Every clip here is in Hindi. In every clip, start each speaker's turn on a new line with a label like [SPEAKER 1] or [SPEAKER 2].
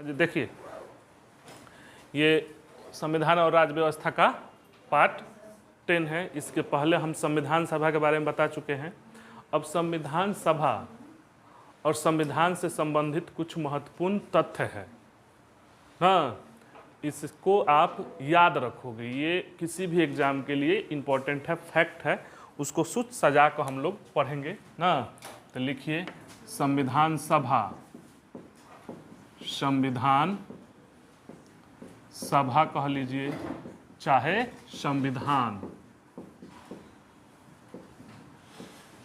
[SPEAKER 1] देखिए, ये संविधान और राज्य व्यवस्था का पार्ट 10 है। इसके पहले हम संविधान सभा के बारे में बता चुके हैं। अब संविधान सभा और संविधान से संबंधित कुछ महत्वपूर्ण तथ्य है। हाँ, इसको आप याद रखोगे, ये किसी भी एग्जाम के लिए इम्पोर्टेंट है, फैक्ट है। उसको सूच सजा कर हम लोग पढ़ेंगे ना। तो लिखिए संविधान सभा, संविधान सभा कह लीजिए चाहे संविधान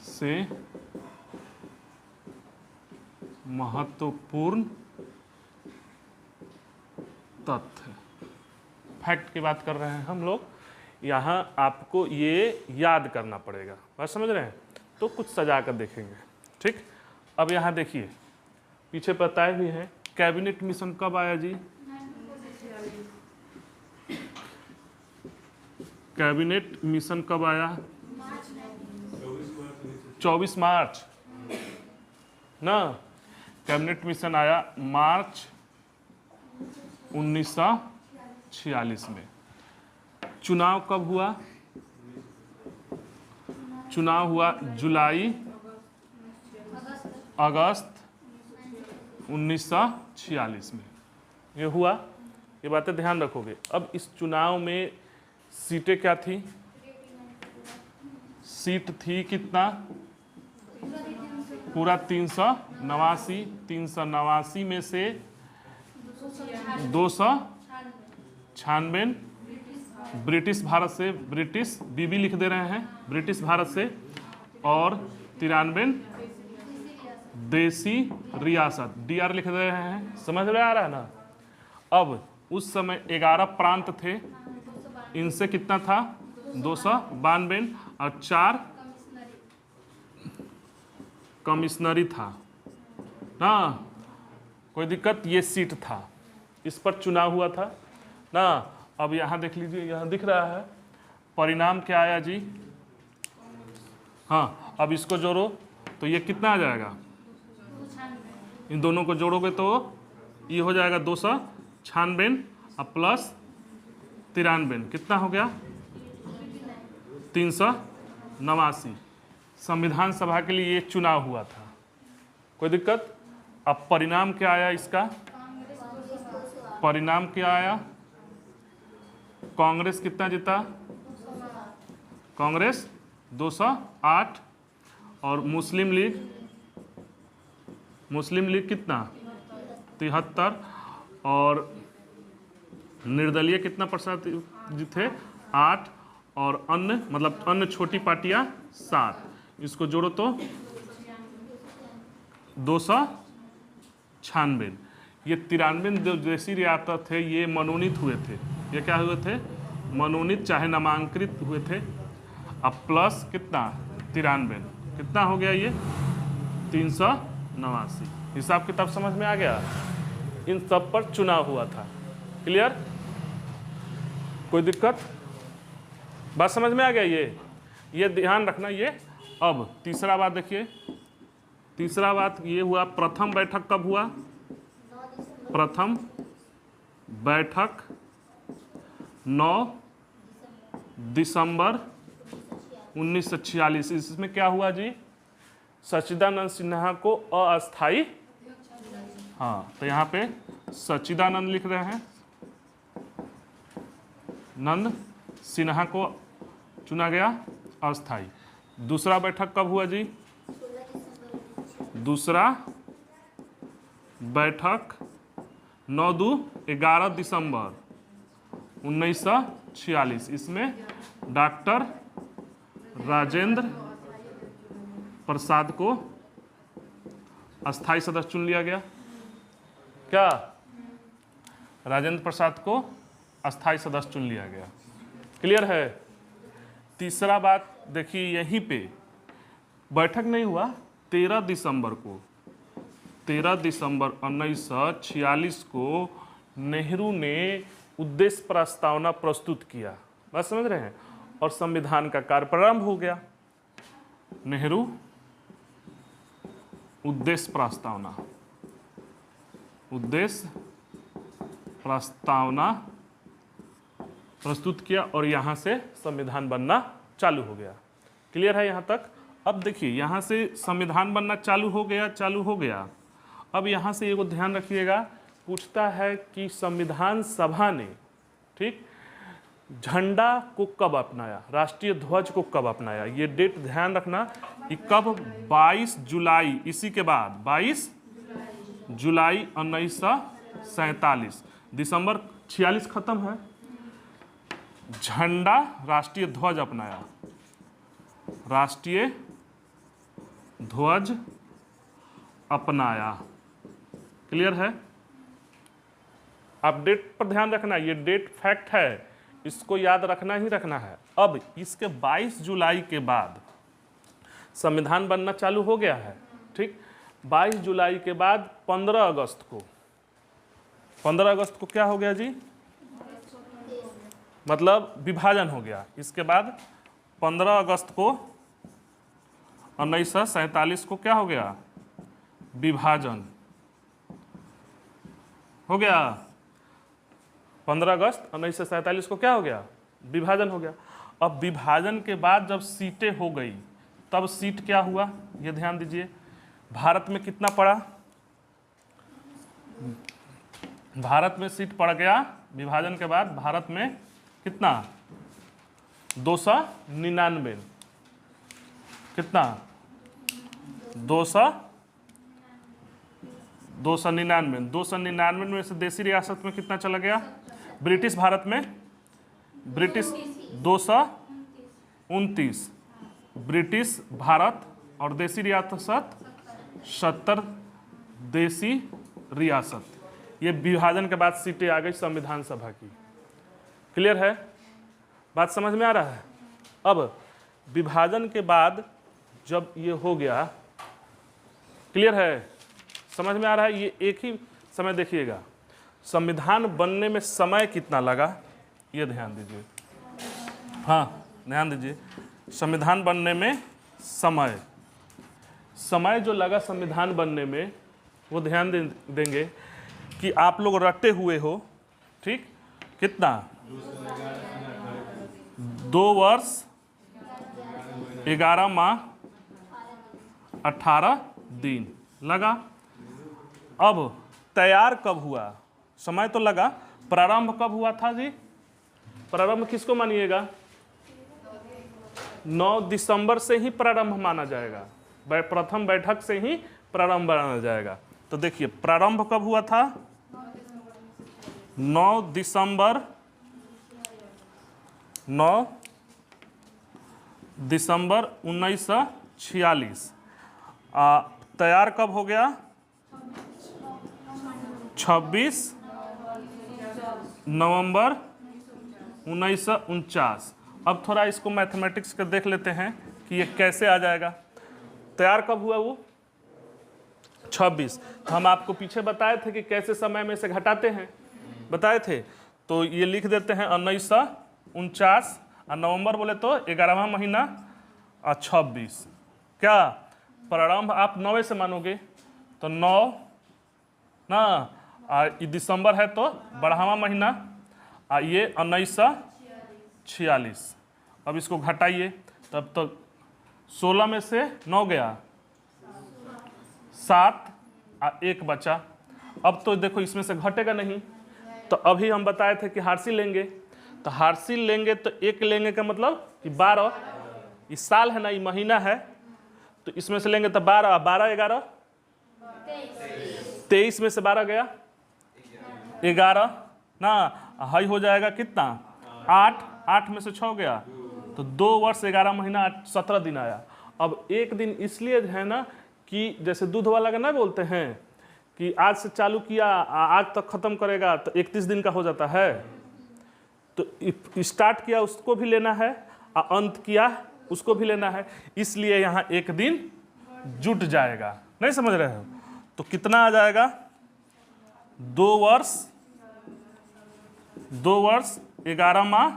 [SPEAKER 1] से महत्वपूर्ण तथ्य, फैक्ट की बात कर रहे हैं हम लोग। यहाँ आपको ये याद करना पड़ेगा, बात समझ रहे हैं? तो कुछ सजा कर देखेंगे, ठीक। अब यहाँ देखिए, पीछे बताए भी है कैबिनेट मिशन कब आया जी? कैबिनेट मिशन कब आया? 24 मार्च ना। कैबिनेट मिशन आया मार्च 1946 में। चुनाव कब हुआ? चुनाव हुआ जुलाई अगस्त 1946 में ये हुआ। ये बातें ध्यान रखोगे। अब इस चुनाव में सीटें क्या थी? सीट थी कितना? पूरा 389। 389 में से 296 ब्रिटिश भारत से, ब्रिटिश बीबी लिख दे रहे हैं, ब्रिटिश भारत से, और 93 देसी रियासत, डीआर लिख दे रहे हैं। समझ में आ रहा है ना? अब उस समय 11 प्रांत थे, इनसे कितना था? 292, और 4 कमिश्नरी था ना। कोई दिक्कत? ये सीट था, इस पर चुनाव हुआ था ना। अब यहाँ देख लीजिए, यहाँ दिख रहा है परिणाम क्या आया जी? हाँ, अब इसको जोड़ो तो ये कितना आ जाएगा? इन दोनों को जोड़ोगे तो ये हो जाएगा 296 और प्लस 93 कितना हो गया? 389। संविधान सभा के लिए ये चुनाव हुआ था। कोई दिक्कत? अब परिणाम क्या आया इसका? परिणाम क्या आया? कांग्रेस कितना जीता? कांग्रेस 208, और मुस्लिम लीग कितना? 73, और निर्दलीय कितना प्रतिशत थे? 8, और अन्य मतलब अन्य छोटी पार्टियां 7। इसको जोड़ो तो 296। ये 93 जो देसी रियासत थे ये मनोनीत हुए थे। ये क्या हुए थे? मनोनीत चाहे नामांकित हुए थे। अब प्लस कितना? 93 कितना हो गया? ये 389। हिसाब किताब समझ में आ गया? इन सब पर चुनाव हुआ था। क्लियर? कोई दिक्कत? बात समझ में आ गया? ये ध्यान रखना। ये अब तीसरा बात देखिए, तीसरा बात ये हुआ, प्रथम बैठक कब हुआ? प्रथम बैठक 9 दिसंबर 1946। इसमें क्या हुआ जी? सच्चिदानंद सिन्हा को अस्थाई, हाँ तो यहाँ पे सच्चिदानंद लिख रहे हैं, नंद सिन्हा को चुना गया अस्थाई। दूसरा बैठक कब हुआ जी? दूसरा बैठक 11 दिसंबर 1946। इसमें डॉक्टर राजेंद्र प्रसाद को अस्थाई सदस्य चुन लिया गया। क्या? राजेंद्र प्रसाद को अस्थाई सदस्य चुन लिया गया। क्लियर है? तीसरा बात देखिए, यहीं पे बैठक नहीं हुआ। 13 दिसंबर को, 13 दिसंबर 1946 को नेहरू ने उद्देश्य प्रस्तावना प्रस्तुत किया। बात समझ रहे हैं? और संविधान का कार्य प्रारंभ हो गया। नेहरू उद्देश्य प्रस्तावना, उद्देश्य प्रस्तावना प्रस्तुत किया और यहाँ से संविधान बनना चालू हो गया। क्लियर है यहाँ तक? अब देखिए यहाँ से संविधान बनना चालू हो गया। अब यहाँ से एगो ध्यान रखिएगा, पूछता है कि संविधान सभा ने, ठीक, झंडा को कब अपनाया, राष्ट्रीय ध्वज को कब अपनाया। ये डेट ध्यान रखना कि कब, 22 जुलाई, इसी के बाद 22 जुलाई 1947, दिसंबर 46 खत्म है, झंडा राष्ट्रीय ध्वज अपनाया, राष्ट्रीय ध्वज अपनाया। क्लियर है? आप डेट पर ध्यान रखना, ये डेट फैक्ट है, इसको याद रखना ही रखना है। अब इसके 22 जुलाई के बाद संविधान बनना चालू हो गया है, ठीक। 22 जुलाई के बाद 15 अगस्त को क्या हो गया जी, मतलब विभाजन हो गया। इसके बाद 15 अगस्त को 1947 को क्या हो गया, विभाजन हो गया। 15 अगस्त 1947 को क्या हो गया, विभाजन हो गया। अब विभाजन के बाद जब सीटें हो गई, तब सीट क्या हुआ, ये ध्यान दीजिए। भारत में कितना पड़ा, भारत में सीट पड़ गया विभाजन के बाद, भारत में कितना, 299, कितना, 299 में से देसी रियासत में कितना चला गया, ब्रिटिश भारत में, ब्रिटिश 229, ब्रिटिश भारत, और देसी रियासत 70 देसी रियासत। ये विभाजन के बाद सीटें आ गई संविधान सभा की। क्लियर है? बात समझ में आ रहा है? अब विभाजन के बाद जब ये हो गया, क्लियर है, समझ में आ रहा है? ये एक ही समय देखिएगा, संविधान बनने में समय कितना लगा, ये ध्यान दीजिए। हाँ ध्यान दीजिए, संविधान बनने में समय जो लगा संविधान बनने में, वो ध्यान देंगे कि आप लोग रटे हुए हो, ठीक, कितना, 2 वर्ष 11 माह 18 दिन लगा। अब तैयार कब हुआ, समय तो लगा, प्रारंभ कब हुआ था जी, प्रारंभ किसको मानिएगा, 9 दिसंबर से ही प्रारंभ माना जाएगा, प्रथम बैठक से ही प्रारंभ माना जाएगा। तो देखिए प्रारंभ कब हुआ था, 9 दिसंबर 1946। तैयार कब हो गया, 26 नवंबर 1949। अब थोड़ा इसको मैथमेटिक्स का देख लेते हैं कि ये कैसे आ जाएगा। तैयार कब हुआ वो, 26। तो हम आपको पीछे बताए थे कि कैसे समय में से घटाते हैं, बताए थे। तो ये लिख देते हैं 1949, और नवंबर बोले तो 11वां महीना, और 26 क्या प्रारंभ आप 9 से मानोगे तो 9 ना, और दिसंबर है तो 12वां महीना, और ये 1946। अब इसको घटाइए, तब तो 16 में से 9 गया, 7 और 1 बचा। अब तो देखो इसमें से घटेगा नहीं, तो अभी हम बताए थे कि हार्सिल लेंगे, तो हार्सिल लेंगे तो 1 लेंगे का मतलब कि 12, इस साल है ना, ये महीना है, तो इसमें से लेंगे तो 12, 12 11 23 में से 12 गया 11 ना, हाई हो जाएगा कितना, 8 में से 6 गया, तो 2 वर्ष 11 महीना 17 दिन आया। अब एक दिन इसलिए है ना कि जैसे दूध वाला का ना बोलते हैं कि आज से चालू किया आज तक खत्म करेगा, तो 31 दिन का हो जाता है। तो स्टार्ट किया उसको भी लेना है, और अंत किया उसको भी लेना है, इसलिए यहाँ एक दिन जुट जाएगा। नहीं समझ रहे हो? तो कितना आ जाएगा, 2 वर्ष 11 माह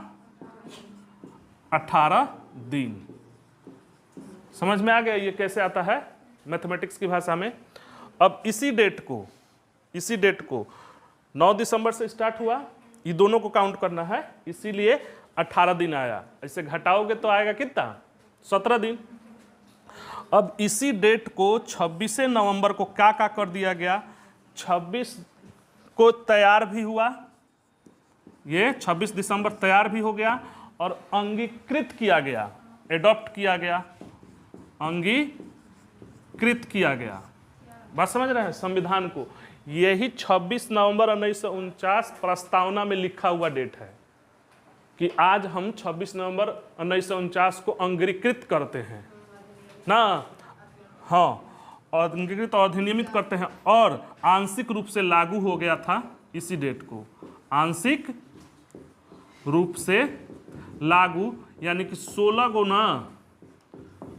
[SPEAKER 1] 18 दिन। समझ में आ गया ये कैसे आता है मैथमेटिक्स की भाषा में। अब इसी डेट को 9 दिसंबर से स्टार्ट हुआ, ये दोनों को काउंट करना है, इसीलिए 18 दिन आया। ऐसे घटाओगे तो आएगा कितना, 17 दिन। अब इसी डेट को 26 नवंबर को क्या कर दिया गया, 26 को तैयार भी हुआ, ये 26 दिसंबर तैयार भी हो गया और अंगीकृत किया गया, एडॉप्ट किया गया, अंगीकृत किया गया। बात समझ रहे हैं, संविधान को। यही 26 नवंबर 1949 प्रस्तावना में लिखा हुआ डेट है कि आज हम 26 नवंबर 1949 को अंगीकृत करते हैं ना, हाँ, और अंगीकृत और अधिनियमित करते हैं, और आंशिक रूप से लागू हो गया था इसी डेट को, आंशिक रूप से लागू, यानी कि 16 को ना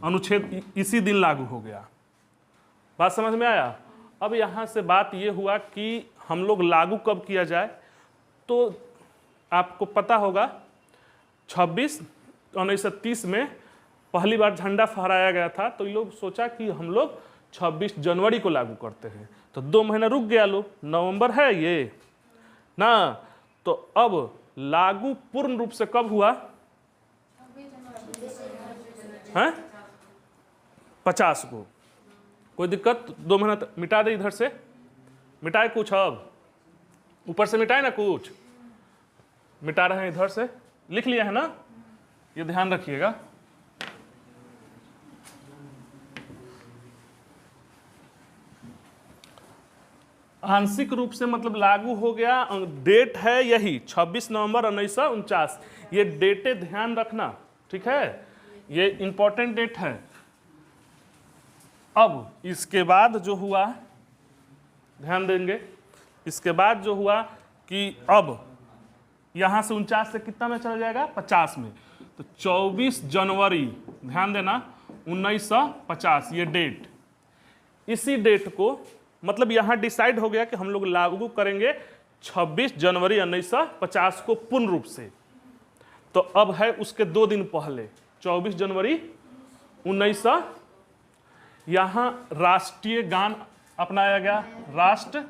[SPEAKER 1] अनुच्छेद इसी दिन लागू हो गया। बात समझ में आया। अब यहाँ से बात ये हुआ कि हम लोग लागू कब किया जाए, तो आपको पता होगा 1930 में पहली बार झंडा फहराया गया था, तो ये लोग सोचा कि हम लोग 26 जनवरी को लागू करते हैं, तो 2 महीना रुक गया लोग, नवंबर है ये ना, तो अब लागू पूर्ण रूप से कब हुआ है, 50 को। कोई दिक्कत, 2 महीना मिटा दे, इधर से मिटाए कुछ, अब ऊपर से मिटाए ना कुछ, मिटा रहे हैं, इधर से लिख लिया है ना, ये ध्यान रखिएगा। आंशिक रूप से मतलब लागू हो गया, डेट है यही 26 नवंबर 1949, ये डेटे ध्यान रखना, ठीक है, ये इंपॉर्टेंट डेट है। अब इसके बाद जो हुआ, ध्यान देंगे, इसके बाद जो हुआ कि अब यहां से 49 से कितना में चला जाएगा, 50 में, तो 24 जनवरी, ध्यान देना, 1950 ये डेट, इसी डेट को मतलब यहां डिसाइड हो गया कि हम लोग लागू करेंगे 26 जनवरी 1950 को पूर्ण रूप से। तो अब है उसके 2 दिन पहले 24 जनवरी 1900, यहां राष्ट्रीय गान अपनाया गया, राष्ट्र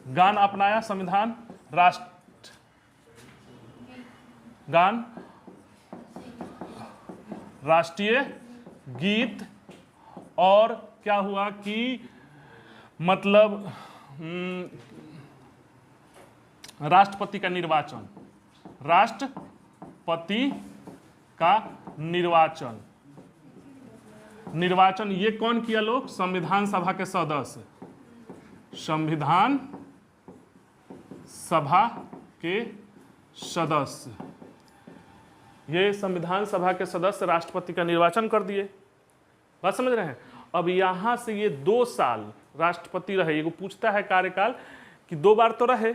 [SPEAKER 1] गान अपनाया संविधान, राष्ट्र गान, राष्ट्रीय गीत, और क्या हुआ कि मतलब राष्ट्रपति का निर्वाचन, राष्ट्रपति का निर्वाचन, निर्वाचन ये कौन किया लोग, संविधान सभा के सदस्य, संविधान सभा के सदस्य, ये संविधान सभा के सदस्य राष्ट्रपति का निर्वाचन कर दिए। बात समझ रहे हैं। अब यहां से ये 2 साल राष्ट्रपति रहे, ये पूछता है कार्यकाल कि 2 बार तो रहे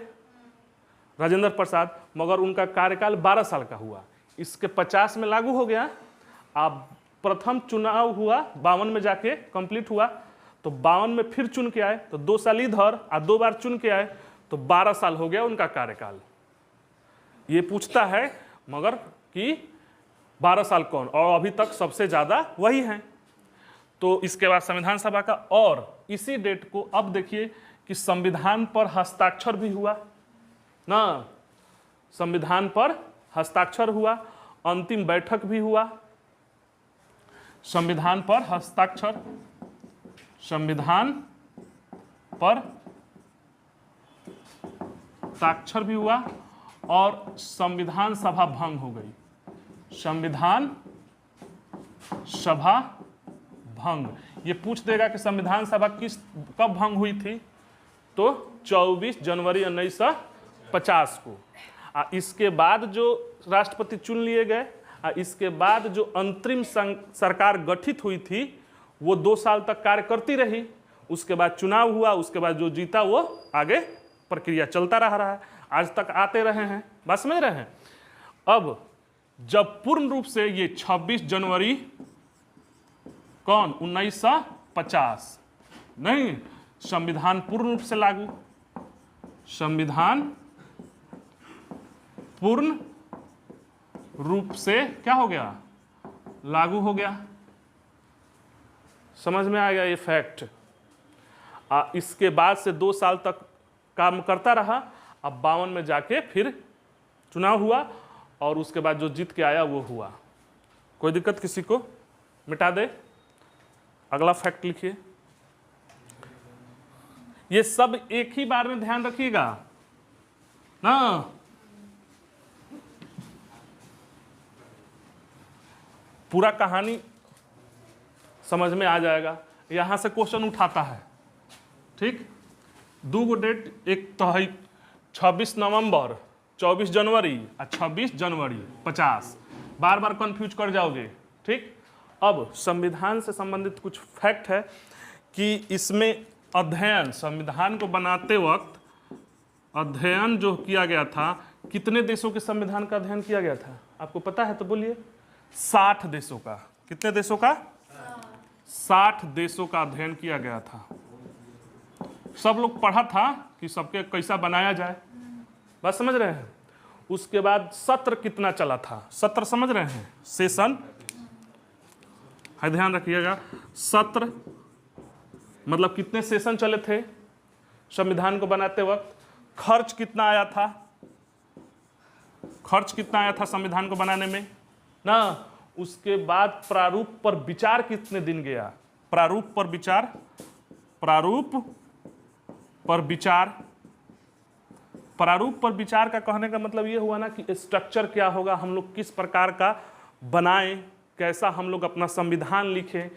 [SPEAKER 1] राजेंद्र प्रसाद, मगर उनका कार्यकाल 12 साल का हुआ, इसके 50 में लागू हो गया। अब प्रथम चुनाव हुआ 52 में जाके कंप्लीट हुआ, तो 52 में फिर चुन के आए, तो 2 साल इधर और 2 बार चुन के आए, तो 12 साल हो गया उनका कार्यकाल। ये पूछता है मगर कि 12 साल कौन, और अभी तक सबसे ज्यादा वही हैं। तो इसके बाद संविधान सभा का, और इसी डेट को अब देखिए कि संविधान पर हस्ताक्षर भी हुआ ना, संविधान पर हस्ताक्षर हुआ, अंतिम बैठक भी हुआ, संविधान पर हस्ताक्षर, संविधान पर हस्ताक्षर भी हुआ, और संविधान सभा भंग हो गई, संविधान सभा भंग। ये पूछ देगा कि संविधान सभा कब भंग हुई थी, तो 24 जनवरी 1950 को। इसके बाद जो राष्ट्रपति चुन लिए गए, इसके बाद जो अंतरिम सरकार गठित हुई थी वो 2 साल तक कार्य करती रही, उसके बाद चुनाव हुआ, उसके बाद जो जीता वो आगे प्रक्रिया चलता रहा है, आज तक आते रहे हैं। बात समझ रहे हैं। अब जब पूर्ण रूप से ये 26 जनवरी कौन 1950 नहीं, संविधान पूर्ण रूप से लागू, संविधान पूर्ण रूप से क्या हो गया, लागू हो गया। समझ में आ गया ये फैक्ट। इसके बाद से 2 साल तक काम करता रहा। अब 52 में जाके फिर चुनाव हुआ और उसके बाद जो जीत के आया वो हुआ। कोई दिक्कत किसी को? मिटा दे। अगला फैक्ट लिखिए। ये सब एक ही बार में ध्यान रखिएगा ना। पूरा कहानी समझ में आ जाएगा। यहां से क्वेश्चन उठाता है, ठीक। 2 गो डेट, एक तो है 26 नवंबर, 24 जनवरी और 26 जनवरी 50। बार बार कंफ्यूज कर जाओगे, ठीक। अब संविधान से संबंधित कुछ फैक्ट है कि इसमें अध्ययन, संविधान को बनाते वक्त अध्ययन जो किया गया था, कितने देशों के संविधान का अध्ययन किया गया था आपको पता है तो बोलिए? 60 देशों का। कितने देशों का? 60 देशों का अध्ययन किया गया था। सब लोग पढ़ा था कि सबके कैसा बनाया जाए, बात समझ रहे हैं। उसके बाद सत्र कितना चला था, सत्र समझ रहे हैं, सेशन है, ध्यान रखिएगा। सत्र मतलब कितने सेशन चले थे संविधान को बनाते वक्त। खर्च कितना आया था, खर्च कितना आया था संविधान को बनाने में ना। उसके बाद प्रारूप पर विचार कितने दिन गया, प्रारूप पर विचार, प्रारूप पर विचार। प्रारूप पर विचार का कहने का मतलब ये हुआ ना कि स्ट्रक्चर क्या होगा, हम लोग किस प्रकार का बनाएं, कैसा हम लोग अपना संविधान लिखें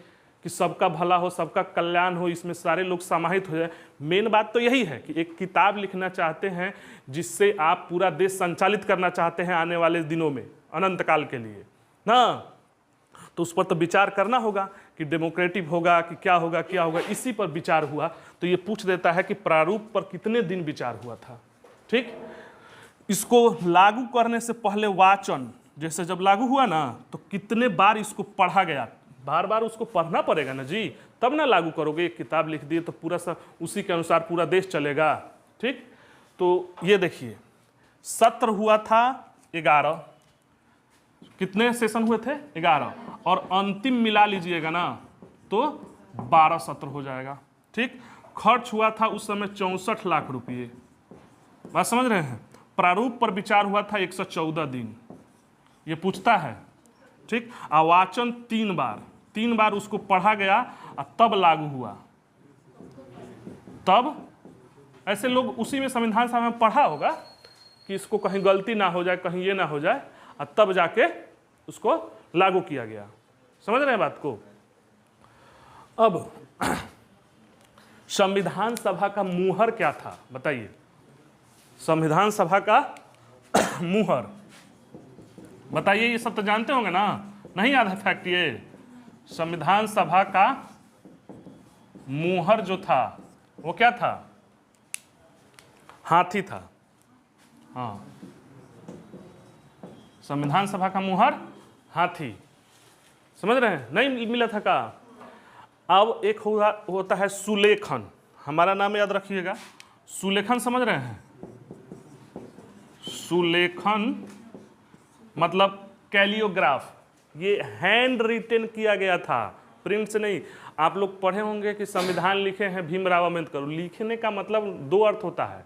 [SPEAKER 1] कि सबका भला हो, सबका कल्याण हो, इसमें सारे लोग समाहित हो जाए। मेन बात तो यही है कि एक किताब लिखना चाहते हैं जिससे आप पूरा देश संचालित करना चाहते हैं आने वाले दिनों में, अनंत काल के लिए ना। तो उस पर तो विचार करना होगा कि डेमोक्रेटिक होगा कि क्या होगा, क्या होगा, इसी पर विचार हुआ। तो ये पूछ देता है कि प्रारूप पर कितने दिन विचार हुआ था, ठीक। इसको लागू करने से पहले वाचन, जैसे जब लागू हुआ ना तो कितने बार इसको पढ़ा गया, बार बार उसको पढ़ना पड़ेगा ना जी, तब ना लागू करोगे। एक किताब लिख दिए तो पूरा सा उसी के अनुसार पूरा देश चलेगा, ठीक। तो ये देखिए, सत्र हुआ था 11, कितने सेशन हुए थे? 11, और अंतिम मिला लीजिएगा ना तो 12 सत्र हो जाएगा, ठीक। खर्च हुआ था उस समय 64 लाख रुपये, बात समझ रहे हैं। प्रारूप पर विचार हुआ था 114 दिन, ये पूछता है, ठीक। आवाचन 3 बार उसको पढ़ा गया और तब लागू हुआ। तब ऐसे लोग उसी में संविधान सभा में पढ़ा होगा कि इसको कहीं गलती ना हो जाए, कहीं ये ना हो जाए, और तब जाके उसको लागू किया गया। समझ रहे हैं बात को? अब संविधान सभा का मुहर क्या था बताइए? संविधान सभा का मुहर बताइए। ये सब तो जानते होंगे ना, नहीं याद है फैक्ट? ये संविधान सभा का मुहर जो था वो क्या था? हाथी था। हाँ, संविधान सभा का मुहर हाथी, समझ रहे हैं? नहीं मिला था का? अब एक होता है सुलेखन, हमारा नाम याद रखिएगा, सुलेखन समझ रहे हैं? सुलेखन मतलब कैलियोग्राफ, ये हैंड रिटन किया गया था, प्रिंट से नहीं। आप लोग पढ़े होंगे कि संविधान लिखे हैं भीमराव अम्बेडकर। लिखने का मतलब 2 अर्थ होता है,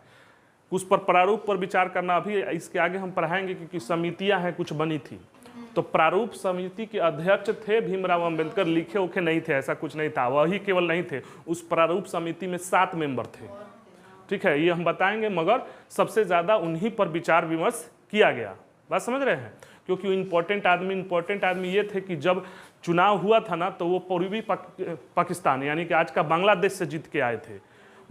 [SPEAKER 1] उस पर प्रारूप पर विचार करना। अभी इसके आगे हम पढ़ाएंगे क्योंकि समितियां हैं कुछ बनी थी, तो प्रारूप समिति के अध्यक्ष थे भीमराव अम्बेडकर, लिखे उखे नहीं थे, ऐसा कुछ नहीं था। वही केवल नहीं थे, उस प्रारूप समिति में 7 मेंबर थे, ठीक है, ये हम बताएंगे। मगर सबसे ज़्यादा उन्हीं पर विचार विमर्श किया गया, बात समझ रहे हैं? क्योंकि इंपॉर्टेंट आदमी ये थे कि जब चुनाव हुआ था ना तो वो पूर्वी पाकिस्तान यानी कि आज का बांग्लादेश से जीत के आए थे,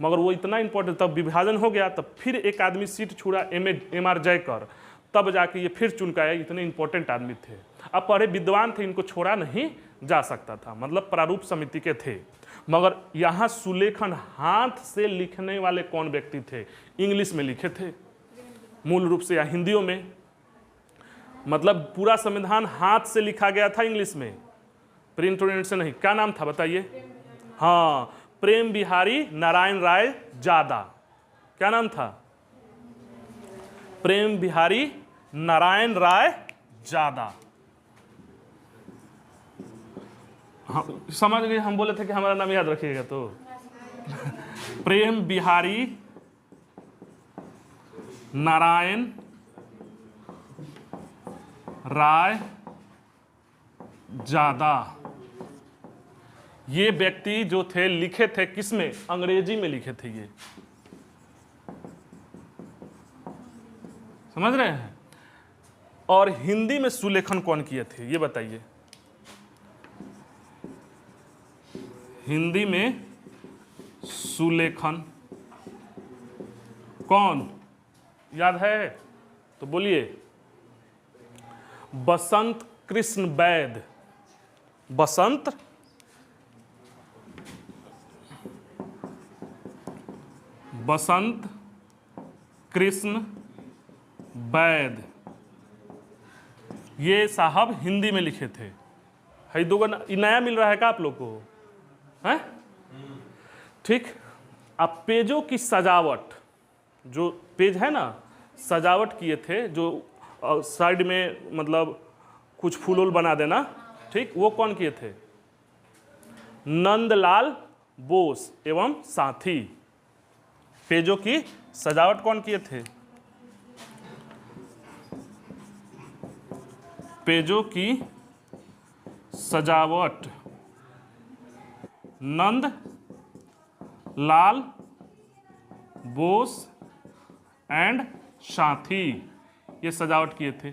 [SPEAKER 1] मगर वो इतना इंपॉर्टेंट, तब विभाजन हो गया, तब फिर एक आदमी सीट छुड़ा MR जयकर, तब जाके ये फिर चुन के आए। इतने इंपॉर्टेंट आदमी थे, अब पढ़े विद्वान थे, इनको छोड़ा नहीं जा सकता था, मतलब प्रारूप समिति के थे। मगर यहाँ सुलेखन हाथ से लिखने वाले कौन व्यक्ति थे? इंग्लिश में लिखे थे मूल रूप से, या हिंदियों में, मतलब पूरा संविधान हाथ से लिखा गया था इंग्लिश में, प्रिंट से नहीं। क्या नाम था बताइए? हाँ, प्रेम बिहारी नारायण राय जादा। क्या नाम था? प्रेम बिहारी नारायण राय जादा। हाँ, समझ गए? हम बोले थे कि हमारा नाम याद रखिएगा तो प्रेम बिहारी नारायण राय जादा। ये व्यक्ति जो थे लिखे थे किसमें? अंग्रेजी में लिखे थे ये, समझ रहे हैं? और हिंदी में सुलेखन कौन किए थे ये बताइए? हिंदी में सुलेखन कौन याद है तो बोलिए? बसंत कृष्ण वैद। बसंत कृष्ण वैद, ये साहब हिंदी में लिखे थे। है दो नया मिल रहा है क्या आप लोग को? हैं? ठीक। अब पेजों की सजावट, जो पेज है ना, सजावट किए थे, जो साइड में मतलब कुछ फूल वूल बना देना, ठीक, वो कौन किए थे? नंदलाल बोस एवं साथी। पेजों की सजावट कौन किए थे? पेजों की सजावट नंद लाल बोस एंड साथी, ये सजावट किए थे।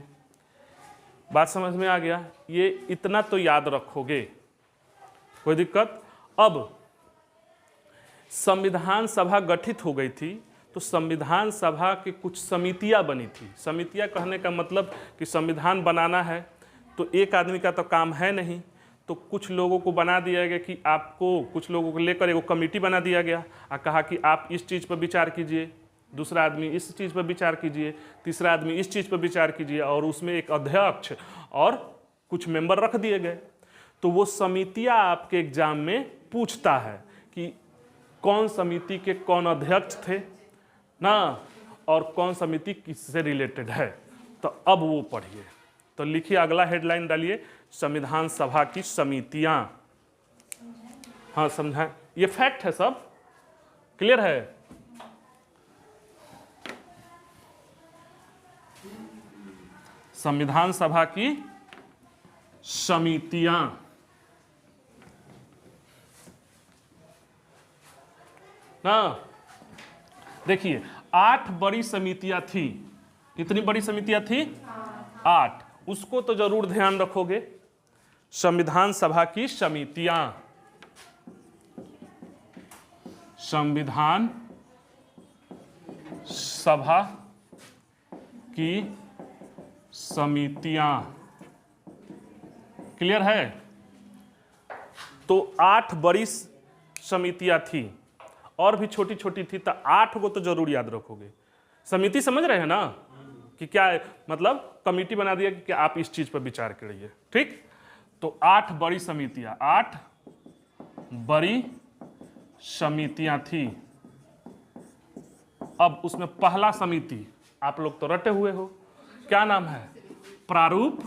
[SPEAKER 1] बात समझ में आ गया? ये इतना तो याद रखोगे, कोई दिक्कत? अब संविधान सभा गठित हो गई थी, तो संविधान सभा की कुछ समितियां बनी थी। समितियां कहने का मतलब कि संविधान बनाना है तो एक आदमी का तो काम है नहीं, तो कुछ लोगों को बना दिया गया कि आपको, कुछ लोगों को लेकर एक कमेटी बना दिया गया और कहा कि आप इस चीज़ पर विचार कीजिए, दूसरा आदमी इस चीज़ पर विचार कीजिए, तीसरा आदमी इस चीज़ पर विचार कीजिए, और उसमें एक अध्यक्ष और कुछ मेंबर रख दिए गए। तो वो समितियां आपके एग्जाम में पूछता है कि कौन समिति के कौन अध्यक्ष थे ना, और कौन समिति किससे रिलेटेड है। तो अब वो पढ़िए। तो लिखिए, अगला हेडलाइन डालिए, संविधान सभा की समितियां। हाँ समझाएं, ये फैक्ट है, सब क्लियर है? संविधान सभा की समितियां। ना देखिए, 8 बड़ी समितियां थी। कितनी बड़ी समितियां थी? 8। उसको तो जरूर ध्यान रखोगे। संविधान सभा की समितियां, संविधान सभा की समितियां, क्लियर है? तो 8 बड़ी समितियां थी और भी छोटी छोटी थी, तो 8 को तो जरूर याद रखोगे। समिति समझ रहे हैं ना कि क्या है? मतलब कमेटी बना दिया कि आप इस चीज पर विचार करिए, ठीक? तो 8 बड़ी समितियां, 8 बड़ी समितियां थी। अब उसमें पहला समिति आप लोग तो रटे हुए हो, क्या नाम है? प्रारूप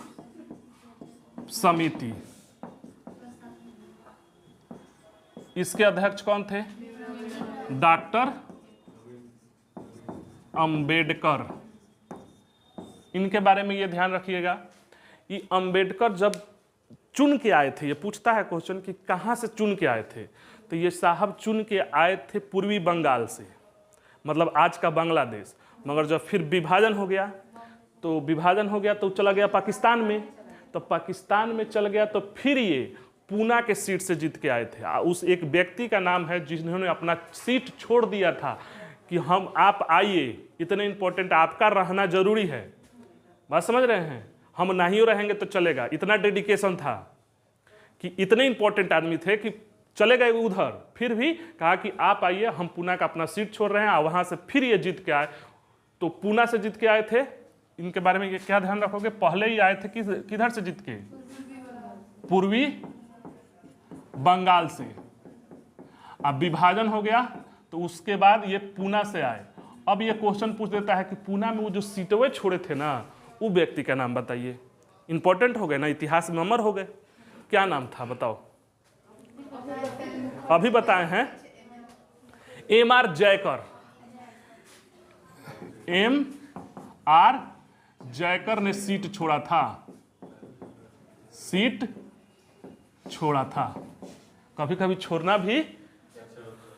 [SPEAKER 1] समिति। इसके अध्यक्ष कौन थे? डॉक्टर अंबेडकर। इनके बारे में ये ध्यान रखिएगा, ये अंबेडकर जब चुन के आए थे, ये पूछता है क्वेश्चन कि कहाँ से चुन के आए थे, तो ये साहब चुन के आए थे पूर्वी बंगाल से, मतलब आज का बांग्लादेश। मगर जब फिर विभाजन हो गया तो चला गया पाकिस्तान में, तो पाकिस्तान में चल गया तो फिर ये पूना के सीट से जीत के आए थे। उस एक व्यक्ति का नाम है जिन्होंने अपना सीट छोड़ दिया था कि हम, आप आइए, इतने इंपॉर्टेंट, आपका रहना जरूरी है। बात समझ रहे हैं? हम नहीं रहेंगे तो चलेगा, इतना डेडिकेशन था कि इतने इंपॉर्टेंट आदमी थे कि चले गए उधर, फिर भी कहा कि आप आइए, हम पूना का अपना सीट छोड़ रहे हैं, और वहां से फिर ये जीत के आए। तो पूना से जीत के आए थे। इनके बारे में क्या ध्यान रखोगे? पहले ही आए थे किधर से जीत के? पूर्वी बंगाल से। अब विभाजन हो गया तो उसके बाद ये पूना से आए। अब ये क्वेश्चन पूछ देता है कि पूना में वो जो सीटवे छोड़े थे ना, वो व्यक्ति का नाम बताइए। इंपॉर्टेंट हो गए ना, इतिहास में अमर हो गए। क्या नाम था बताओ? अभी बताए हैं, M.R. जयकर। MR जयकर ने सीट छोड़ा था, सीट छोड़ा था। कभी कभी छोड़ना भी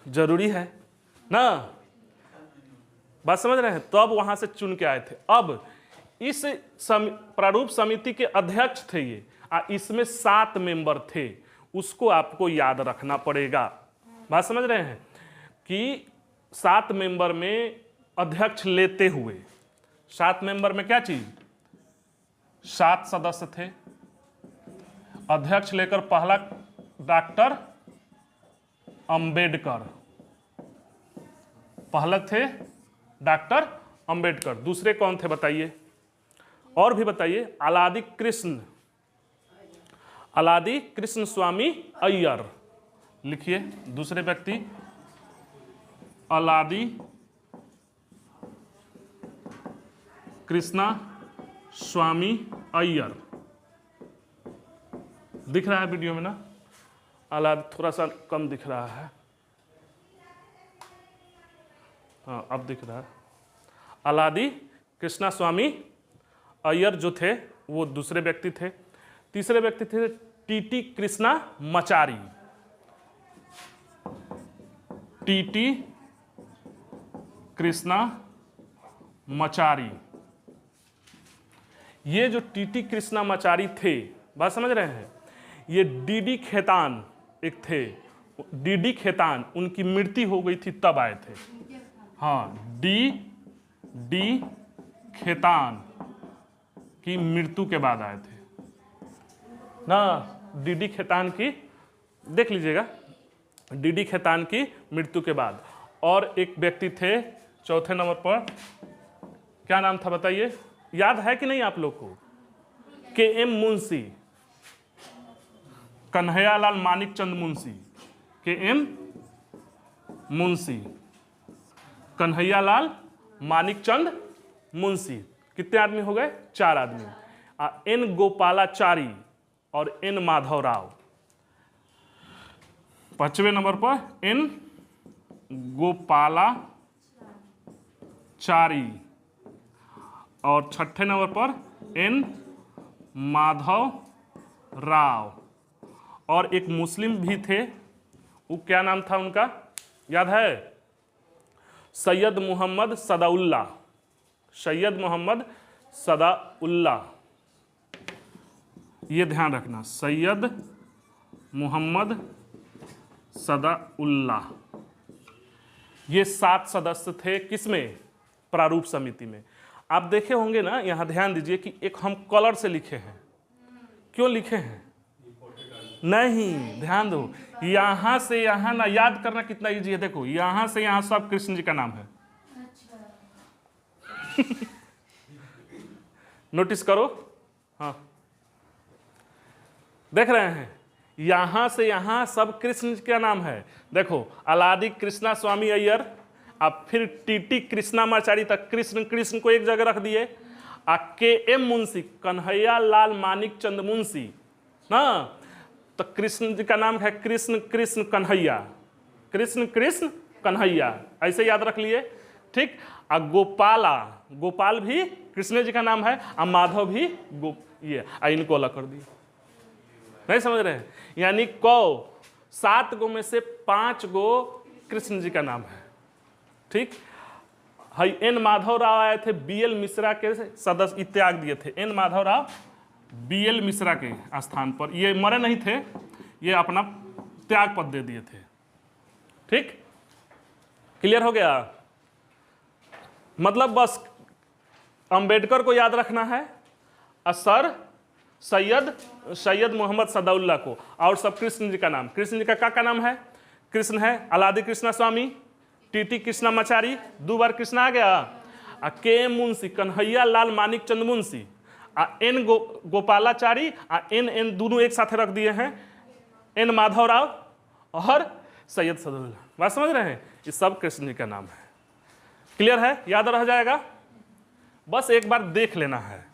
[SPEAKER 1] जरूरी है ना, बात समझ रहे हैं। तो अब वहां से चुन के आए थे। अब इस प्रारूप समिति के अध्यक्ष थे ये, इसमें 7 मेंबर थे, उसको आपको याद रखना पड़ेगा। बात समझ रहे हैं कि 7 मेंबर में अध्यक्ष लेते हुए, 7 मेंबर में क्या चीज, 7 सदस्य थे। अध्यक्ष लेकर पहला डॉक्टर अंबेडकर, पहले थे डॉक्टर अंबेडकर। दूसरे कौन थे बताइए, और भी बताइए। अलादी कृष्ण स्वामी अय्यर, लिखिए दूसरे व्यक्ति, अलादी कृष्णा स्वामी अय्यर। दिख रहा है वीडियो में ना, अलादी थोड़ा सा कम दिख रहा है, हाँ अब दिख रहा है। अलादी कृष्णा स्वामी अय्यर जो थे वो दूसरे व्यक्ति थे। तीसरे व्यक्ति थे टीटी कृष्णामाचारी, टीटी कृष्णामाचारी। ये जो टीटी कृष्णामाचारी थे, बात समझ रहे हैं, ये डीडी खेतान एक थे, डीडी खेतान, उनकी मृत्यु हो गई थी तब आए थे। हाँ, डी खेतान की मृत्यु के बाद आए थे ना, डीडी खेतान की देख लीजिएगा, डीडी खेतान की मृत्यु के बाद। और एक व्यक्ति थे चौथे नंबर पर, क्या नाम था बताइए, याद है कि नहीं आप लोग को? KM Munshi, Kanhaiyalal Manikchand Munshi, KM Munshi, Kanhaiyalal Manikchand Munshi. कितने आदमी हो गए? 4 आदमी। N गोपालाचारी और N माधवराव। 5वें नंबर पर N गोपालाचारी और 6ठे नंबर पर N माधवराव। और एक मुस्लिम भी थे, वो क्या नाम था उनका, याद है? सैयद मोहम्मद सदाउल्लाह, सैयद मोहम्मद सदाउल्लाह, ये ध्यान रखना, सैयद मोहम्मद सदाउल्लाह। ये 7 सदस्य थे किसमें? प्रारूप समिति में। आप देखे होंगे ना, यहां ध्यान दीजिए कि एक हम कलर से लिखे हैं। क्यों लिखे हैं? नहीं, ध्यान दो, यहां से यहां ना, याद करना कितना इजी है। देखो यहां से यहां सब कृष्ण जी का नाम है। नोटिस करो, हाँ देख रहे हैं, यहां से यहां सब कृष्ण जी का नाम है। देखो अलादी कृष्णा स्वामी अय्यर, अब फिर टीटी कृष्णामाचारी तक कृष्ण कृष्ण को एक जगह रख दिए। KM मुंशी, कन्हैया लाल मानिक चंद मुंशी ना, तो कृष्ण जी का नाम है कृष्ण कृष्ण कन्हैया, कृष्ण कृष्ण कन्हैया, ऐसे याद रख लिए, ठीक। गोपाला, गोपाल भी कृष्ण जी का नाम है, और माधव भी ये इनको अलग कर दिए। नहीं समझ रहे हैं? यानी 7 गो में से 5 गो कृष्ण जी का नाम है, ठीक। N माधवराव आए थे, BL मिश्रा के सदस्य त्याग दिए थे। N माधवराव BL मिश्रा के स्थान पर, ये मरे नहीं थे, ये अपना त्याग पद दे दिए थे, ठीक। क्लियर हो गया? मतलब बस अंबेडकर को याद रखना है, असर सैयद मोहम्मद सदाउल्लाह को, और सब कृष्ण जी का नाम। कृष्ण जी का क्या नाम है? कृष्ण है अलादी कृष्णा स्वामी, टीटी कृष्णामाचारी, 2 बार कृष्ण आ गया, KM मुंशी, कन्हैया लाल मानिक चंद मुंशी, N गोपालाचारी, N दोनों एक साथ रख दिए हैं, N माधवराव और सैयद सदाउल्लाह। बात समझ रहे हैं? ये सब कृष्ण जी का नाम है। क्लियर है? याद रह जाएगा, बस एक बार देख लेना है।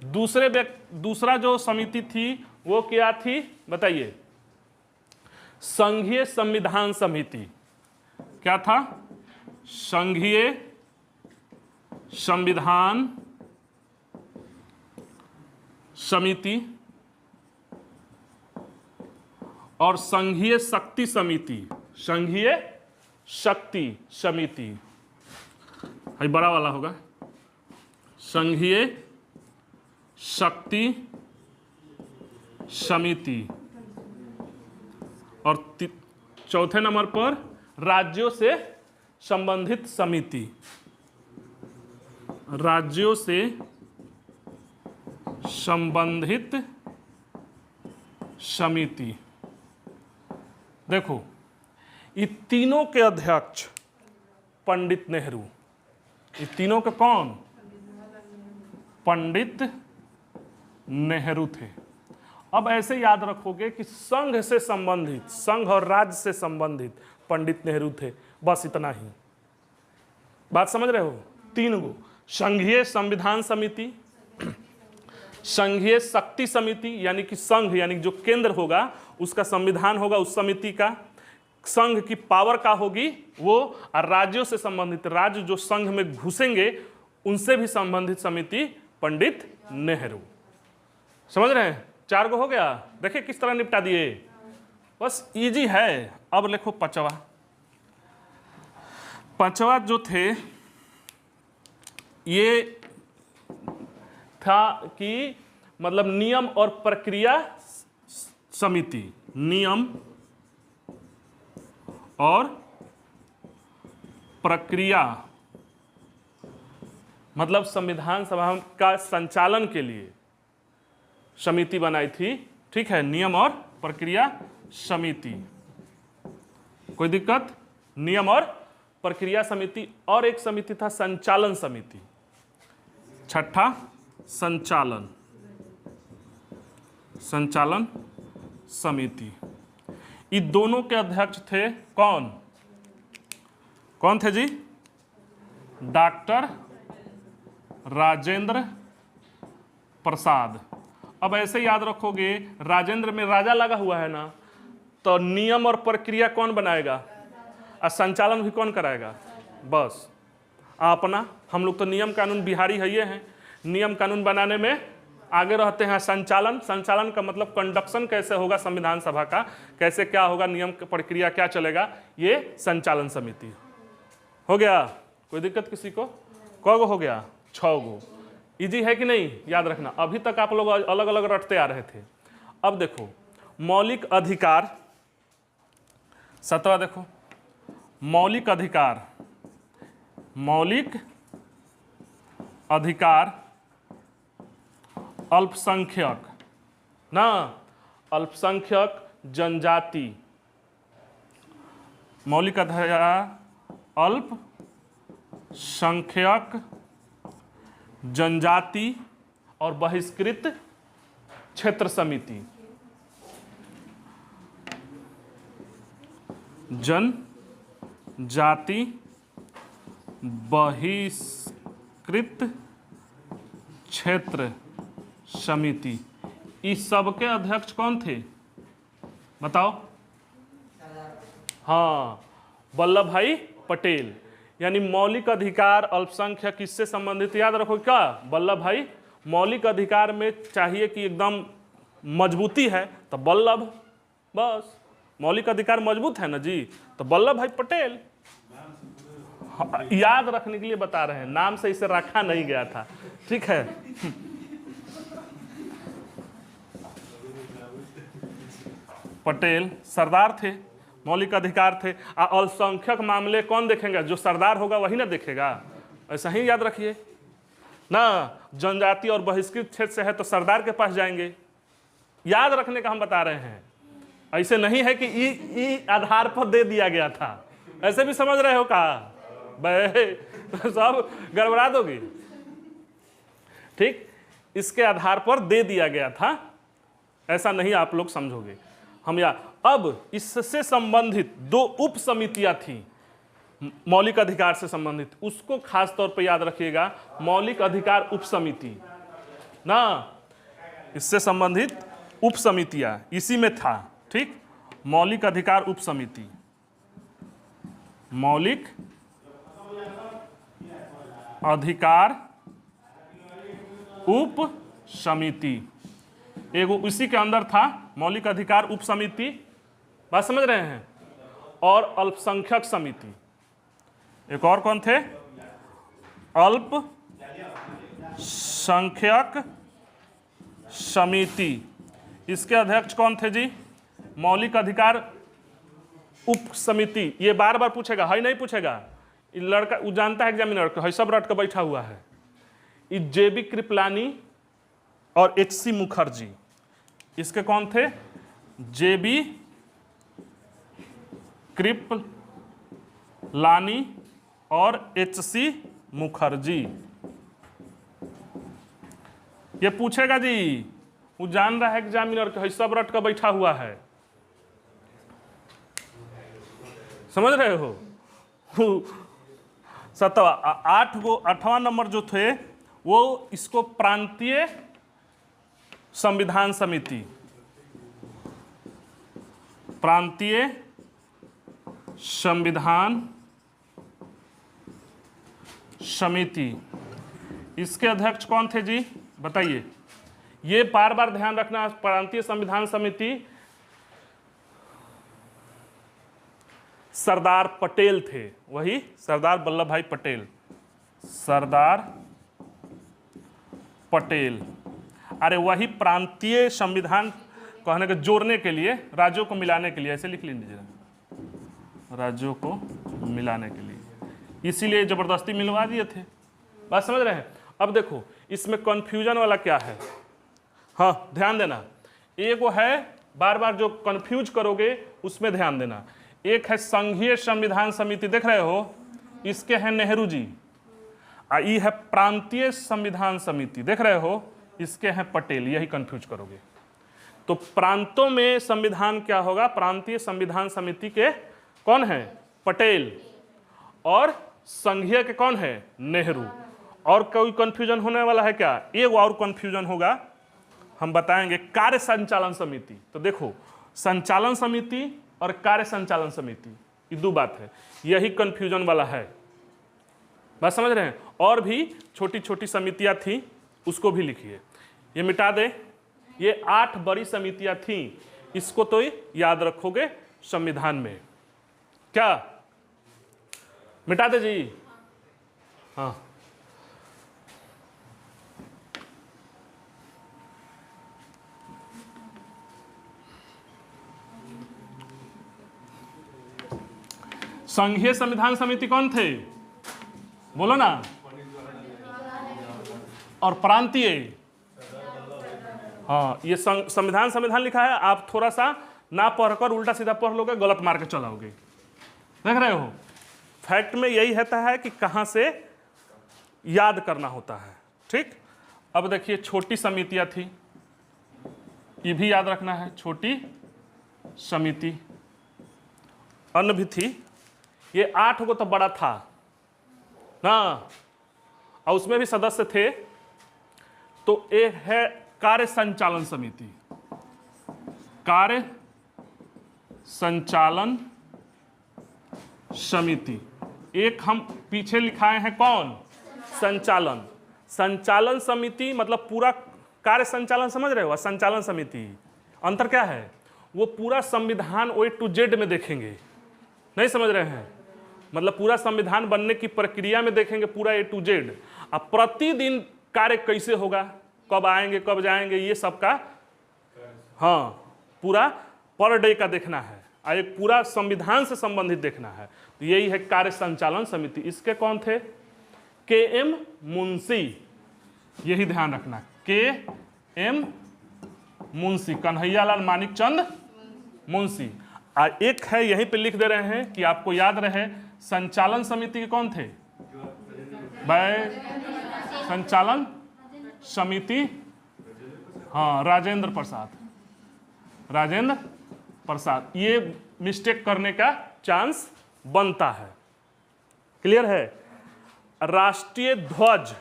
[SPEAKER 1] दूसरा जो समिति थी वो क्या थी बताइए? संघीय संविधान समिति। क्या था? संघीय संविधान समिति और संघीय शक्ति समिति, संघीय शक्ति समिति, ये बड़ा वाला होगा, संघीय शक्ति समिति। और चौथे नंबर पर राज्यों से संबंधित समिति, राज्यों से संबंधित समिति। देखो ये तीनों के अध्यक्ष पंडित नेहरू, ये तीनों के कौन? पंडित नेहरू थे। अब ऐसे याद रखोगे कि संघ से संबंधित, संघ और राज्य से संबंधित पंडित नेहरू थे, बस इतना ही। बात समझ रहे हो? तीन गो, संघीय संविधान समिति, संघीय शक्ति समिति यानी कि संघ यानी जो केंद्र होगा उसका संविधान होगा उस समिति का, संघ की पावर का होगी वो, और राज्यों से संबंधित, राज्य जो संघ में घुसेंगे उनसे भी संबंधित समिति पंडित नेहरू। समझ रहे हैं? 4 गो हो गया। देखिए किस तरह निपटा दिए, बस इजी है। अब लिखो पांचवा। पांचवा जो थे ये था कि मतलब नियम और प्रक्रिया समिति, नियम और प्रक्रिया मतलब संविधान सभा का संचालन के लिए समिति बनाई थी। ठीक है, नियम और प्रक्रिया समिति। कोई दिक्कत? नियम और प्रक्रिया समिति। और एक समिति था संचालन समिति, छठा संचालन, संचालन समिति। ये दोनों के अध्यक्ष थे कौन? कौन थे जी? डॉक्टर राजेंद्र प्रसाद। अब ऐसे याद रखोगे, राजेंद्र में राजा लगा हुआ है ना, तो नियम और प्रक्रिया कौन बनाएगा और संचालन भी कौन कराएगा? बस अपना, हम लोग तो नियम कानून बिहारी है ये हैं, नियम कानून बनाने में आगे रहते हैं। संचालन, संचालन का मतलब कंडक्शन कैसे होगा संविधान सभा का, कैसे क्या होगा, नियम प्रक्रिया क्या चलेगा, ये संचालन समिति हो गया। कोई दिक्कत किसी को? कौ गो हो गया? 6 गो। इजी है कि नहीं? याद रखना। अभी तक आप लोग अलग अलग रटते आ रहे थे। अब देखो मौलिक अधिकार, 7वां देखो, मौलिक अधिकार, मौलिक अधिकार अल्पसंख्यक ना, अल्पसंख्यक जनजाति, मौलिक अधिकार अल्पसंख्यक जनजाति और बहिष्कृत क्षेत्र समिति, जनजाति बहिष्कृत क्षेत्र समिति। इस सब के अध्यक्ष कौन थे बताओ? हाँ, वल्लभ भाई पटेल। यानी मौलिक अधिकार अल्पसंख्यक किससे संबंधित? याद रखो क्या, वल्लभ भाई। मौलिक अधिकार में चाहिए कि एकदम मजबूती है तो वल्लभ, बस मौलिक अधिकार मजबूत है ना जी, तो वल्लभ भाई पटेल। याद रखने के लिए बता रहे हैं, नाम से इसे रखा नहीं गया था। ठीक है, पटेल सरदार थे, मौलिक अधिकार थे। अल्पसंख्यक मामले कौन देखेगा? जो सरदार होगा वही ना देखेगा। ऐसा ही याद रखिए ना, जनजाति और बहिष्कृत क्षेत्र से है तो सरदार के पास जाएंगे। याद रखने का हम बता रहे हैं, ऐसे नहीं है कि ई आधार पर दे दिया गया था। ऐसे भी समझ रहे हो का? तो सब गड़बड़ा दोगे। ठीक, इसके आधार पर दे दिया गया था, ऐसा नहीं आप लोग समझोगे। हम अब इससे संबंधित 2 उप समितियां थी मौलिक अधिकार से संबंधित, उसको खास तौर पे याद रखिएगा, मौलिक अधिकार उप समिति ना, इससे संबंधित उप समितियां इसी में था। ठीक, मौलिक अधिकार उप समिति, मौलिक अधिकार उप समिति, एगो इसी के अंदर था मौलिक अधिकार उप समिति, बात समझ रहे हैं, और अल्पसंख्यक समिति। एक और कौन थे? अल्पसंख्यक समिति। इसके अध्यक्ष कौन थे जी? मौलिक अधिकार उप समिति। ये बार बार पूछेगा, है नहीं पूछेगा, ये लड़का वो जानता है एग्जामिनर, है सब रट के बैठा हुआ है। ये जेबी कृपलानी और एचसी मुखर्जी, इसके कौन थे? जेबी कृपलानी और एचसी मुखर्जी। ये पूछेगा जी, वो जान रहा है एग्जामिनर के, है सब रट के बैठा हुआ है, समझ रहे हो? 8वां नंबर जो थे वो इसको प्रांतीय संविधान समिति, प्रांतीय संविधान समिति, इसके अध्यक्ष कौन थे जी? बताइए। ये बार बार ध्यान रखना, प्रांतीय संविधान समिति सरदार पटेल थे, वही सरदार वल्लभ भाई पटेल, सरदार पटेल। अरे वही प्रांतीय संविधान कहने के जोड़ने के लिए, राज्यों को मिलाने के लिए, ऐसे लिख लीजिए, राज्यों को मिलाने के लिए, इसीलिए जबरदस्ती मिलवा दिए थे। बात समझ रहे हैं? अब देखो इसमें कंफ्यूजन वाला क्या है, हाँ ध्यान देना। एक वो है बार बार जो कंफ्यूज करोगे उसमें ध्यान देना। एक है संघीय संविधान समिति, देख रहे हो, इसके हैं नेहरू जी। ये है प्रांतीय संविधान समिति, देख रहे हो, इसके हैं पटेल। यही कंफ्यूज करोगे। तो प्रांतों में संविधान क्या होगा? प्रांतीय संविधान समिति के कौन है? पटेल। और संघीय के कौन है? नेहरू। और कोई कंफ्यूजन होने वाला है क्या? एक और कंफ्यूजन होगा, हम बताएंगे, कार्य संचालन समिति। तो देखो, संचालन समिति और कार्य संचालन समिति, ये दो बात है, यही कंफ्यूजन वाला है। बात समझ रहे हैं? और भी छोटी छोटी समितियां थी, उसको भी लिखिए, ये मिटा दे। ये 8 बड़ी समितियां थी, इसको तो याद रखोगे संविधान में। क्या मिटा दे जी? हाँ, संघीय संविधान समिति कौन थे? बोलो ना। और प्रांतीय, हाँ, ये संविधान लिखा है, आप थोड़ा सा ना पढ़कर उल्टा सीधा पढ़ लोगे, गलत मार के चलाओगे। देख रहे हो? फैक्ट में यही रहता है कि कहां से याद करना होता है। ठीक, अब देखिए छोटी समितियां थी, ये भी याद रखना है, छोटी समिति। अन्य भी थी, ये 8 को तो बड़ा था ना, और उसमें भी सदस्य थे। तो एक है कार्य संचालन समिति, कार्य संचालन समिति। एक हम पीछे लिखाए हैं, कौन? संचालन। संचालन समिति मतलब पूरा कार्य संचालन, समझ रहे हो? संचालन समिति अंतर क्या है? वो पूरा संविधान A to Z में देखेंगे, नहीं समझ रहे हैं? मतलब पूरा संविधान बनने की प्रक्रिया में देखेंगे, पूरा A to Z। अब प्रतिदिन कार्य कैसे होगा, कब आएंगे, कब जाएंगे, ये सब का, हाँ, पूरा पर डे का देखना है, और एक पूरा संविधान से संबंधित देखना है। तो यही है कार्य संचालन समिति। इसके कौन थे? KM मुंशी, यही ध्यान रखना, KM मुंशी, कन्हैयालाल मानिकचंद मुंशी। एक है यहीं पे लिख दे रहे हैं कि आपको याद रहे, संचालन समिति के कौन थे? संचालन समिति, हाँ, राजेंद्र प्रसाद, राजेंद्र प्रसाद। ये मिस्टेक करने का चांस बनता है। क्लियर है? राष्ट्रीय ध्वज,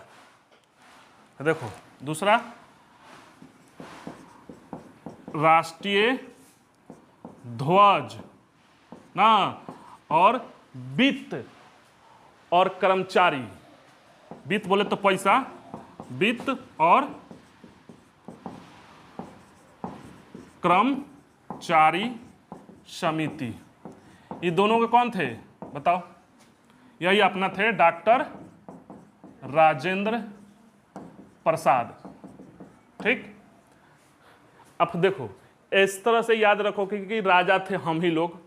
[SPEAKER 1] देखो दूसरा, राष्ट्रीय ध्वज ना, और वित्त और कर्मचारी वित्त बोले तो पैसा, वित्त और कर्मचारी समिति, ये दोनों के कौन थे बताओ? यही अपना थे डॉक्टर राजेंद्र प्रसाद। ठीक, अब देखो इस तरह से याद रखो कि राजा थे हम ही लोग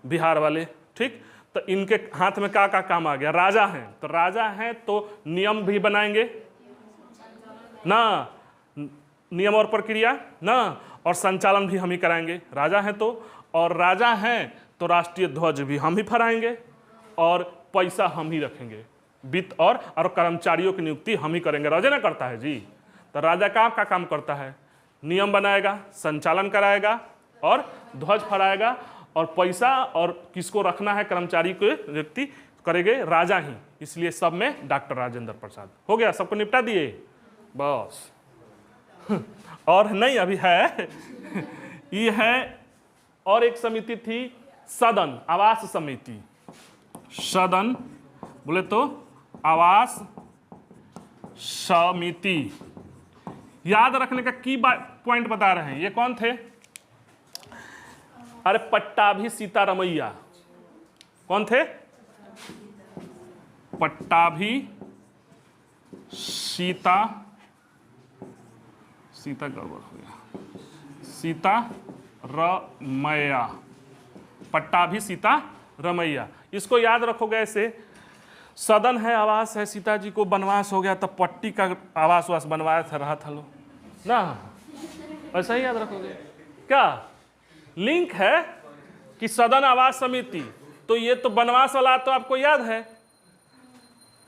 [SPEAKER 1] बिहार वाले। ठीक, तो इनके हाथ में क्या काम आ गया? राजा हैं, तो राजा हैं तो नियम भी बनाएंगे ना, नियम और प्रक्रिया ना, और संचालन भी हम ही कराएंगे। राजा हैं तो, और राजा हैं तो राष्ट्रीय ध्वज भी हम ही फहराएंगे और पैसा हम ही रखेंगे, वित्त और कर्मचारियों की नियुक्ति हम ही करेंगे। राजा ना करता है जी, तो राजा का काम करता है, नियम बनाएगा, संचालन कराएगा और ध्वज फहराएगा, और पैसा और किसको रखना है कर्मचारी को नियुक्ति करेंगे राजा ही। इसलिए सब में डॉक्टर राजेंद्र प्रसाद। हो गया, सबको निपटा दिए बस। और नहीं अभी है ये है, और एक समिति थी सदन आवास समिति। सदन बोले तो आवास समिति। याद रखने का की पॉइंट बता रहे हैं। ये कौन थे? अरे पट्टाभी सीतारमैया। कौन थे? पट्टाभी सीता गड़बड़ हो गया, सीतारमैया, पट्टाभी सीतारमैया। इसको याद रखोगे ऐसे, सदन है, आवास है, सीता जी को वनवास हो गया तब पट्टी का आवास वास बनवाया था, रहा था लो ना, ऐसा ही याद रखोगे। क्या लिंक है कि सदन आवास समिति, तो ये तो वनवास वाला तो आपको याद है,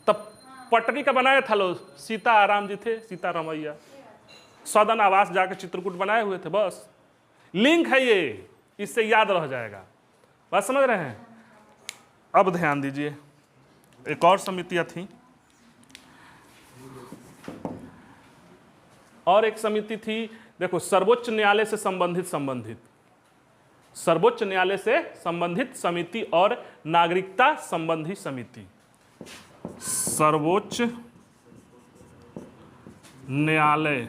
[SPEAKER 1] तब पटरी का बनाया था लो, सीता आराम जी थे, सीतारमैया, सदन आवास जाकर चित्रकूट बनाए हुए थे। बस लिंक है ये, इससे याद रह जाएगा। बात समझ रहे हैं? अब ध्यान दीजिए, एक और समितियां थी, और एक समिति थी, देखो सर्वोच्च न्यायालय से संबंधित सर्वोच्च न्यायालय से संबंधित समिति और नागरिकता संबंधी समिति। सर्वोच्च न्यायालय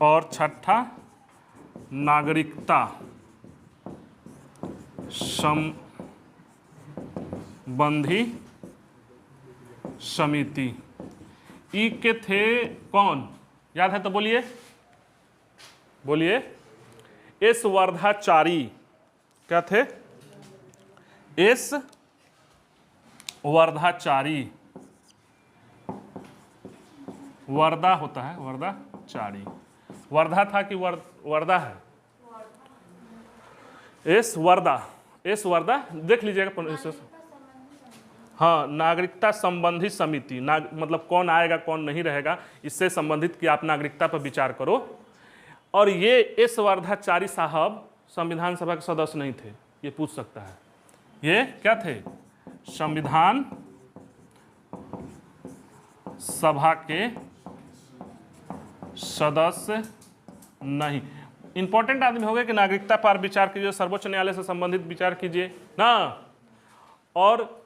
[SPEAKER 1] और छठा नागरिकता संबंधी समिति। ई के थे कौन? याद है तो बोलिए, बोलिए। एस वर्धाचारी। क्या थे? एस वर्धाचारी। वर्धा होता है, वर्धाचारी। वर्धा था कि वर्धा है? एस वर्धा देख लीजिएगा। हाँ, नागरिकता संबंधी समिति, मतलब कौन आएगा कौन नहीं रहेगा, इससे संबंधित कि आप नागरिकता पर विचार करो। और ये एस वर्धाचारी साहब संविधान सभा के सदस्य नहीं थे, ये पूछ सकता है। ये क्या थे? संविधान सभा के सदस्य नहीं। इंपॉर्टेंट आदमी हो गए कि नागरिकता पर विचार कीजिए, सर्वोच्च न्यायालय से संबंधित विचार कीजिए ना। और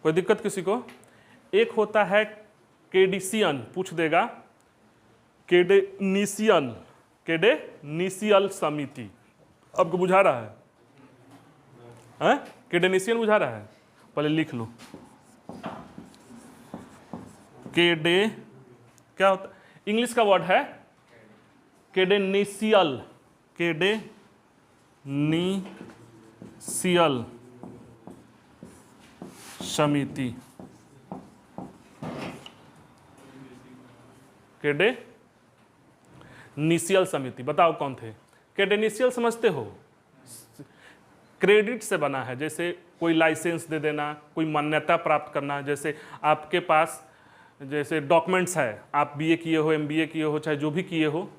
[SPEAKER 1] कोई दिक्कत किसी को? एक होता है केडिसियन, पूछ देगा, केडेनिशियल समिति। आपको बुझा रहा है? केडेनिशियन बुझा रहा है? पहले लिख लो। केडे क्या होता? इंग्लिश का वर्ड है केडेनिशियल, केडेनिशियल समिति। केडेनिशियल समिति, बताओ कौन थे? केडेनिशियल समझते हो? क्रेडिट से बना है, जैसे कोई लाइसेंस दे देना, कोई मान्यता प्राप्त करना। जैसे आपके पास जैसे डॉक्यूमेंट्स है, आप बीए किए हो, एमबीए किए हो, चाहे जो भी किए हो,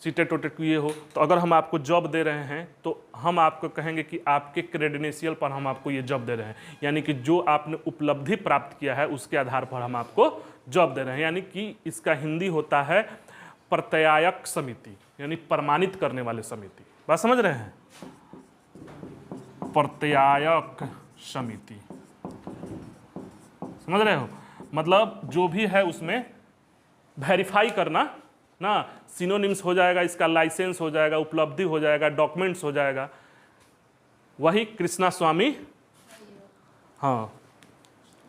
[SPEAKER 1] सीटेट वोटेट किए हो, तो अगर हम आपको जॉब दे रहे हैं तो हम आपको कहेंगे कि आपके क्रेडेंशियल पर हम आपको ये जॉब दे रहे हैं, यानी कि जो आपने उपलब्धि प्राप्त किया है उसके आधार पर हम आपको जॉब दे रहे हैं। यानी कि इसका हिंदी होता है प्रत्यायक समिति, यानी प्रमाणित करने वाले समिति। बात समझ रहे हैं? प्रत्यायक समिति। समझ रहे हो? मतलब जो भी है उसमें वेरीफाई करना ना, सिनोनिम्स हो जाएगा, इसका लाइसेंस हो जाएगा, उपलब्धि हो जाएगा, डॉक्यूमेंट्स हो जाएगा, वही कृष्णा स्वामी, हाँ,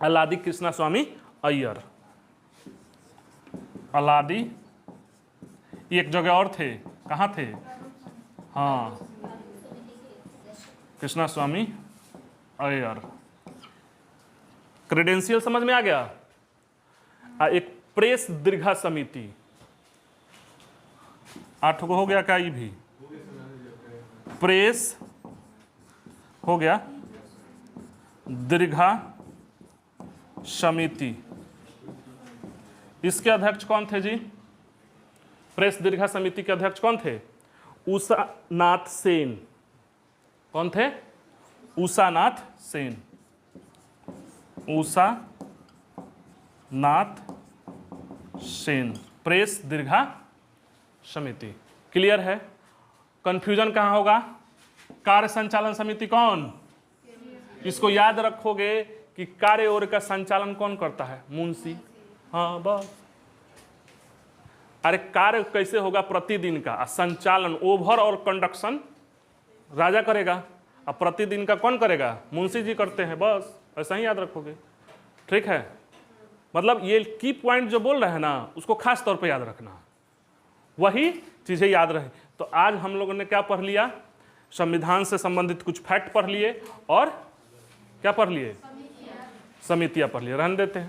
[SPEAKER 1] अलादी कृष्णा स्वामी अय्यर। अलादी एक जगह और थे, कहाँ थे? हाँ, कृष्णा स्वामी अय्यर। क्रेडेंशियल समझ में आ गया? एक प्रेस दीर्घा समिति, 8 को हो गया क्या? ये भी प्रेस हो गया, दीर्घा समिति, इसके अध्यक्ष कौन थे जी? प्रेस दीर्घा समिति के अध्यक्ष कौन थे? उषानाथ सेन। कौन थे? उषानाथ सेन। उषानाथ सेन, प्रेस दीर्घा समिति। क्लियर है? कंफ्यूजन कहाँ होगा? कार्य संचालन समिति कौन? इसको याद रखोगे कि कार्य और का संचालन कौन करता है? मुंशी। हाँ बस। अरे कार्य कैसे होगा? प्रतिदिन का। संचालन, ओवर और कंडक्शन राजा करेगा, अब प्रतिदिन का कौन करेगा? मुंशी जी करते हैं। बस ऐसा ही याद रखोगे, ठीक है? मतलब ये की पॉइंट जो बोल रहे हैं ना, उसको खास तौर पे याद रखना, वही चीज़ें याद रहे। तो आज हम लोगों ने क्या पढ़ लिया? संविधान से संबंधित कुछ फैक्ट पढ़ लिए और क्या पढ़ लिए? समितियाँ पढ़ लिए। रहने देते हैं।